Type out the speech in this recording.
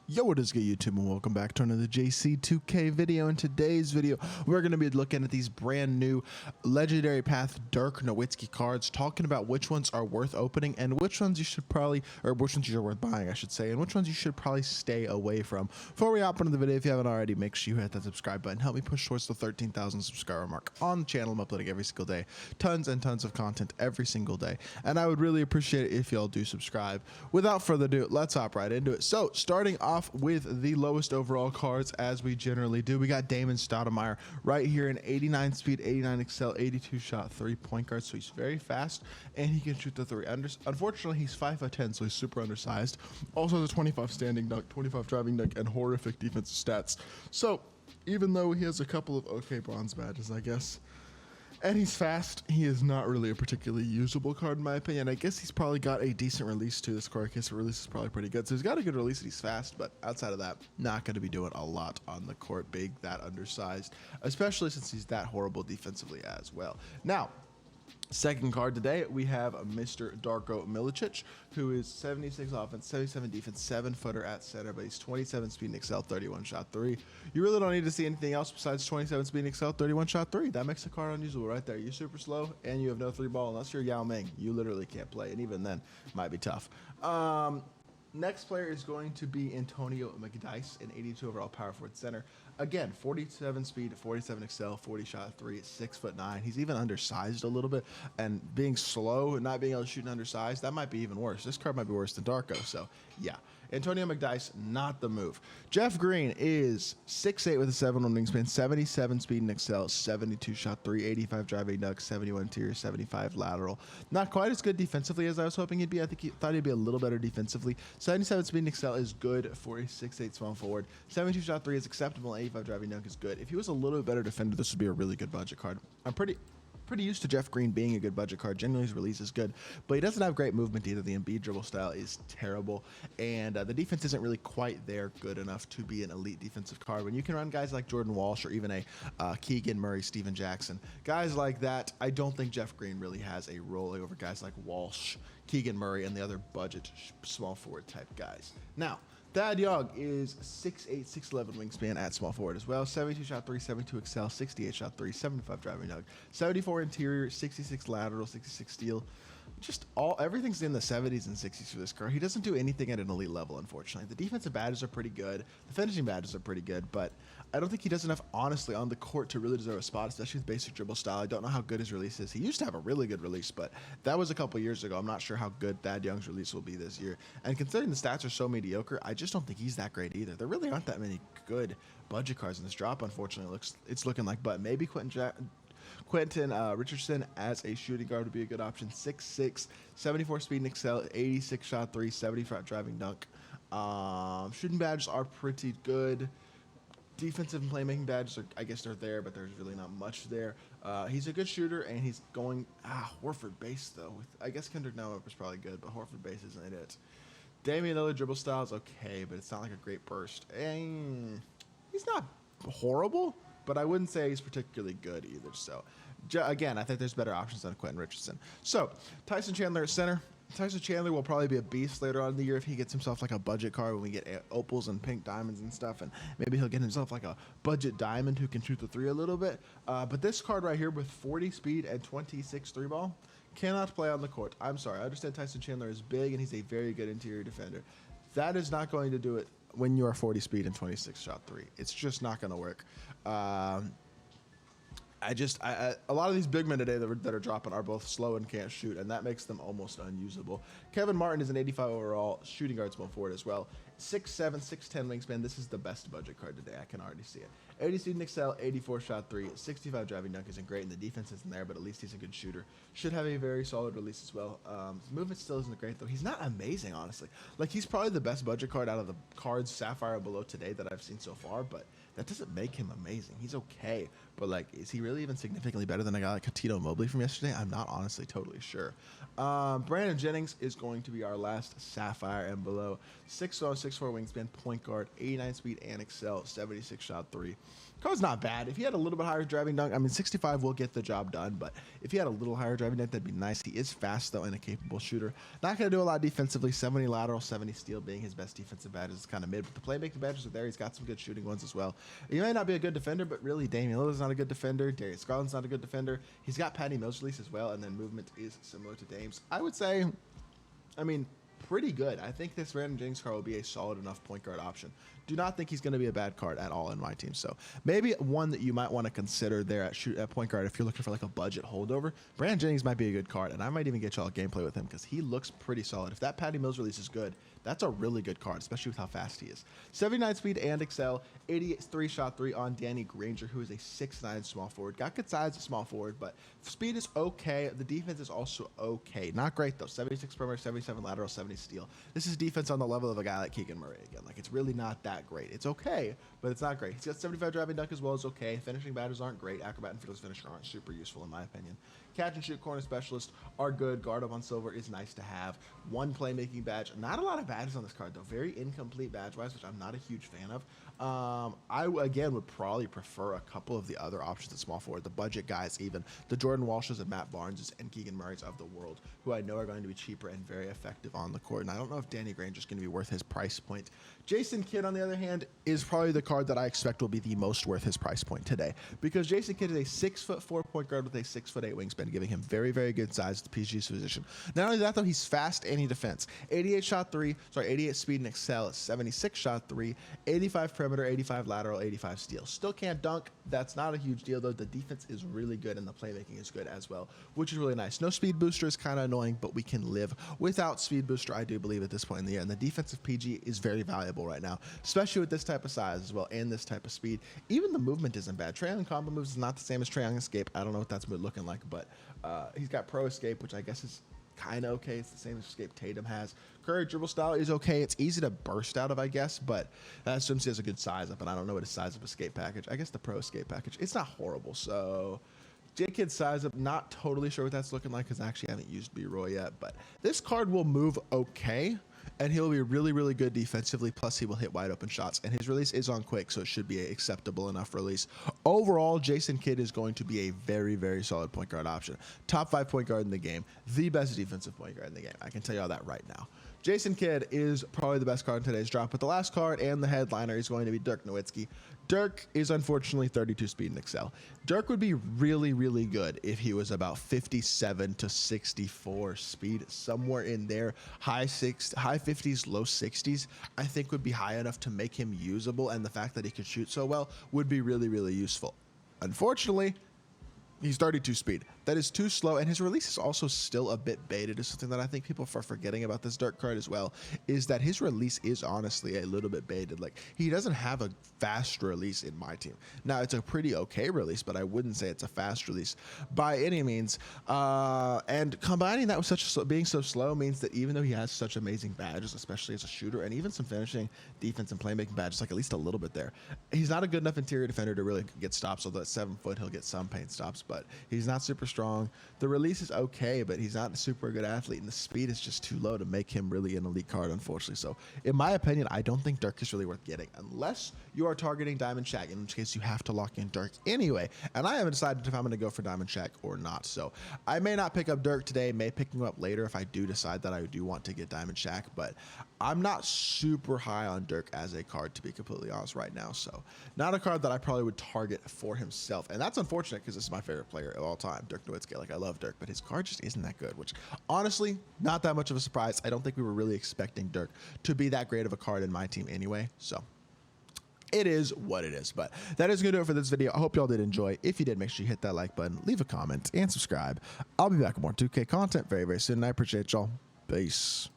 Yo, what is good, YouTube, and welcome back to another JC2K video. In today's video, we're going to be looking at these brand new Legendary Path DIRK NOWITZKI cards, talking about which ones are worth opening and which ones you should probably, or which ones you're worth buying, I should say, and which ones you should probably stay away from. Before we hop into the video, if you haven't already, make sure you hit that subscribe button. Help me push towards the 13,000 subscriber mark on the channel. I'm uploading every single day, tons and tons of content every single day, and I would really appreciate it if y'all do subscribe. Without further ado, let's hop right into it. So, starting off with the lowest overall cards, as we generally do, we got Damon Stoudemire right here in 89 speed, 89 excel, 82 shot, 3 point guard. So he's very fast and he can shoot the three. Unfortunately, he's 5'10", so he's super undersized. Also has a 25 standing dunk, 25 driving dunk, and horrific defensive stats. So even though he has a couple of okay bronze badges, I guess, and he's fast, he is not really a particularly usable card in my opinion. I guess he's probably got a decent release to this card. His release is probably pretty good. So he's got a good release and he's fast, but outside of that, not going to be doing a lot on the court. Big, that undersized, especially since he's that horrible defensively as well. Now, second card today, we have Mr. Darko Milicic, who is 76 offense, 77 defense, 7-footer at center, but he's 27 speed and excel, 31 shot 3. You really don't need to see anything else besides 27 speed and excel, 31 shot 3. That makes the card unusable right there. You're super slow and you have no 3-ball unless you're Yao Ming. You literally can't play, and even then, might be tough. Next player is going to be Antonio McDyess, an 82 overall power forward center. Again, 47 speed, 47 excel, 40 shot 3, 6'9". He's even undersized a little bit, and being slow and not being able to shoot and undersized, that might be even worse. This card might be worse than Darko, so yeah. Antonio McDyess, not the move. Jeff Green is 6'8" with a 7 on wingspan, 77 speed and excel, 72 shot 3, 85 driving dunk, 71 interior, 75 lateral. Not quite as good defensively as I was hoping he'd be. I thought he'd be a little better defensively. 77 speed and excel is good for a 6'8" small forward. 72 shot 3 is acceptable, 85 driving dunk is good. If he was a little bit better defender, this would be a really good budget card. I'm pretty used to Jeff Green being a good budget card. Generally, his release is good, but he doesn't have great movement either. The Embiid dribble style is terrible, and the defense isn't really quite there good enough to be an elite defensive card. When you can run guys like Jordan Walsh or even a Keegan Murray, Steven Jackson, guys like that, I don't think Jeff Green really has a role over guys like Walsh, Keegan Murray, and the other budget small forward type guys. Now, Thad Young is 6'8", 6'11" wingspan at small forward as well. 72 shot 3, 72 excel, 68 shot 3, 75 driving dunk, 74 interior, 66 lateral, 66 steal. Just everything's in the 70s and 60s for this card. He doesn't do anything at an elite level, unfortunately. The defensive badges are pretty good. The finishing badges are pretty good, but I don't think he does enough, honestly, on the court to really deserve a spot, especially with basic dribble style. I don't know how good his release is. He used to have a really good release, but that was a couple years ago. I'm not sure how good Thad Young's release will be this year. And considering the stats are so mediocre, I just don't think he's that great either. There really aren't that many good budget cards in this drop, unfortunately. It's looking like, but maybe Quentin Richardson as a shooting guard would be a good option. 6'6", 74 speed and excel, 86 shot 3, 75 driving dunk. Shooting badges are pretty good. Defensive and playmaking badges are, I guess they're there, but there's really not much there. He's a good shooter, and he's going Horford base though. I guess Kendrick Nunn is probably good, but Horford base isn't it. Damian Lillard dribble style is okay, but it's not like a great burst. And he's not horrible, but I wouldn't say he's particularly good either. So, again, I think there's better options than Quentin Richardson. So, Tyson Chandler at center. Tyson Chandler will probably be a beast later on in the year if he gets himself like a budget card when we get opals and pink diamonds and stuff, and maybe he'll get himself like a budget diamond who can shoot the three a little bit. But this card right here with 40 speed and 26 3-ball cannot play on the court. I'm sorry. I understand Tyson Chandler is big and he's a very good interior defender. That is not going to do it when you are 40 speed and 26 shot 3. It's just not going to work. A lot of these big men today that are dropping are both slow and can't shoot, and that makes them almost unusable. Kevin Martin is an 85 overall shooting guard small forward as well. 6'7", 6'10" wingspan. This is the best budget card today. I can already see it. 80 speed and excel, 84 shot 3, 65 driving dunk isn't great, and the defense isn't there, but at least he's a good shooter. Should have a very solid release as well. His movement still isn't great, though. He's not amazing, honestly. Like, he's probably the best budget card out of the cards Sapphire below today that I've seen so far, but that doesn't make him amazing. He's okay, but like, is he really really even significantly better than a guy like Tito Mobley from yesterday? I'm not honestly totally sure. Brandon Jennings is going to be our last Sapphire and below. 6'1", 6'4" wingspan, point guard, 89 speed and excel, 76 shot 3. Card's not bad. If he had a little bit higher driving dunk, I mean, 65 will get the job done, but if he had a little higher driving dunk, that'd be nice. He is fast, though, and a capable shooter. Not going to do a lot defensively. 70 lateral, 70 steal being his best defensive badges. It's kind of mid, but the playmaking badges are there. He's got some good shooting ones as well. He may not be a good defender, but really, Damian Lillard's not a good defender. Darius Garland's not a good defender. He's got Patty Mills release as well, and then movement is similar to Dame's. I would say, I mean, pretty good. I think this Brandon Jennings card will be a solid enough point guard option. Do not think he's going to be a bad card at all in my team. So maybe one that you might want to consider there at point guard if you're looking for like a budget holdover. Brandon Jennings might be a good card, and I might even get y'all a gameplay with him because he looks pretty solid. If that Patty Mills release is good, that's a really good card, especially with how fast he is. 79 speed and excel, 83 shot 3 on Danny Granger, who is a 6'9" small forward. Got good size, a small forward, but speed is okay. The defense is also okay. Not great, though. 76 perimeter, 77 lateral, 70 steal. This is defense on the level of a guy like Keegan Murray again. Like, it's really not that great. It's okay, but it's not great. He's got 75 driving dunk as well as okay. Finishing badges aren't great. Acrobat and fearless finisher aren't super useful in my opinion. Catch and shoot corner specialist are good. Guard up on silver is nice to have. One playmaking badge. Not a lot of badges on this card, though. Very incomplete badge-wise, which I'm not a huge fan of. I, again, would probably prefer a couple of the other options at small forward. The budget guys even. The Jordan Walshes and Matt Barneses and Keegan Murrays of the world, who I know are going to be cheaper and very effective on the court. And I don't know if Danny Granger's going to be worth his price point. Jason Kidd, on the other hand, is probably the card that I expect will be the most worth his price point today. Because Jason Kidd is a 6'4" point guard with a 6'8" wingspan, giving him very, very good size at the PG's position. Not only that, though, he's fast and he defends. 88 speed and excel, 76 shot 3, 85 perimeter, 85 lateral, 85 steal. Still can't dunk. That's not a huge deal, though. The defense is really good and the playmaking is good as well, which is really nice. No speed booster is kind of annoying, but we can live without speed booster, I do believe, at this point in the year. And the defensive PG is very valuable right now, especially with this type of size as well and this type of speed. Even the movement isn't bad. Trae Young combo moves is not the same as Trae Young escape. I don't know what that's looking like, but he's got pro escape, which I guess is kind of okay. It's the same as escape Tatum has. Curry dribble style is okay. It's easy to burst out of, I guess, but that assumes he has a good size up, and I don't know what his size of escape package. I guess the pro escape package, it's not horrible. So J-Kid's size up, not totally sure what that's looking like because I actually haven't used B-Roy yet, but this card will move okay. And he'll be really, really good defensively, plus he will hit wide open shots. And his release is on quick, so it should be an acceptable enough release. Overall, Jason Kidd is going to be a very, very solid point guard option. Top 5 point guard in the game. The best defensive point guard in the game. I can tell you all that right now. Jason Kidd is probably the best card in today's drop, but the last card and the headliner is going to be DIRK NOWITZKI. DIRK is unfortunately 32 speed and excel. DIRK would be really, really good if he was about 57 to 64 speed, somewhere in there. High 50s, low 60s, I think would be high enough to make him usable, and the fact that he could shoot so well would be really, really useful. Unfortunately, he's 32 speed. That is too slow, and his release is also still a bit baited. Is something that I think people are forgetting about this DIRK card as well, is that his release is honestly a little bit baited. Like, he doesn't have a fast release in my team. Now, it's a pretty okay release, but I wouldn't say it's a fast release by any means. And combining that with being so slow means that even though he has such amazing badges, especially as a shooter, and even some finishing, defense, and playmaking badges, like at least a little bit there, he's not a good enough interior defender to really get stops. Although at 7 foot, he'll get some paint stops, but he's not super strong. The release is okay, but he's not a super good athlete, and the speed is just too low to make him really an elite card, unfortunately. So in my opinion, I don't think DIRK is really worth getting unless you are targeting Diamond Shack, in which case you have to lock in DIRK anyway. And I haven't decided if I'm going to go for Diamond Shack or not. So I may not pick up DIRK today, may pick him up later if I do decide that I do want to get Diamond Shack, but I'm not super high on DIRK as a card, to be completely honest right now. So not a card that I probably would target for himself. And that's unfortunate because this is my favorite player of all time, DIRK NOWITZKI. Like, I love DIRK, but his card just isn't that good, which honestly, not that much of a surprise. I don't think we were really expecting DIRK to be that great of a card in my team anyway. So it is what it is. But that is going to do it for this video. I hope y'all did enjoy. If you did, make sure you hit that like button, leave a comment, and subscribe. I'll be back with more 2K content very, very soon, and I appreciate y'all. Peace.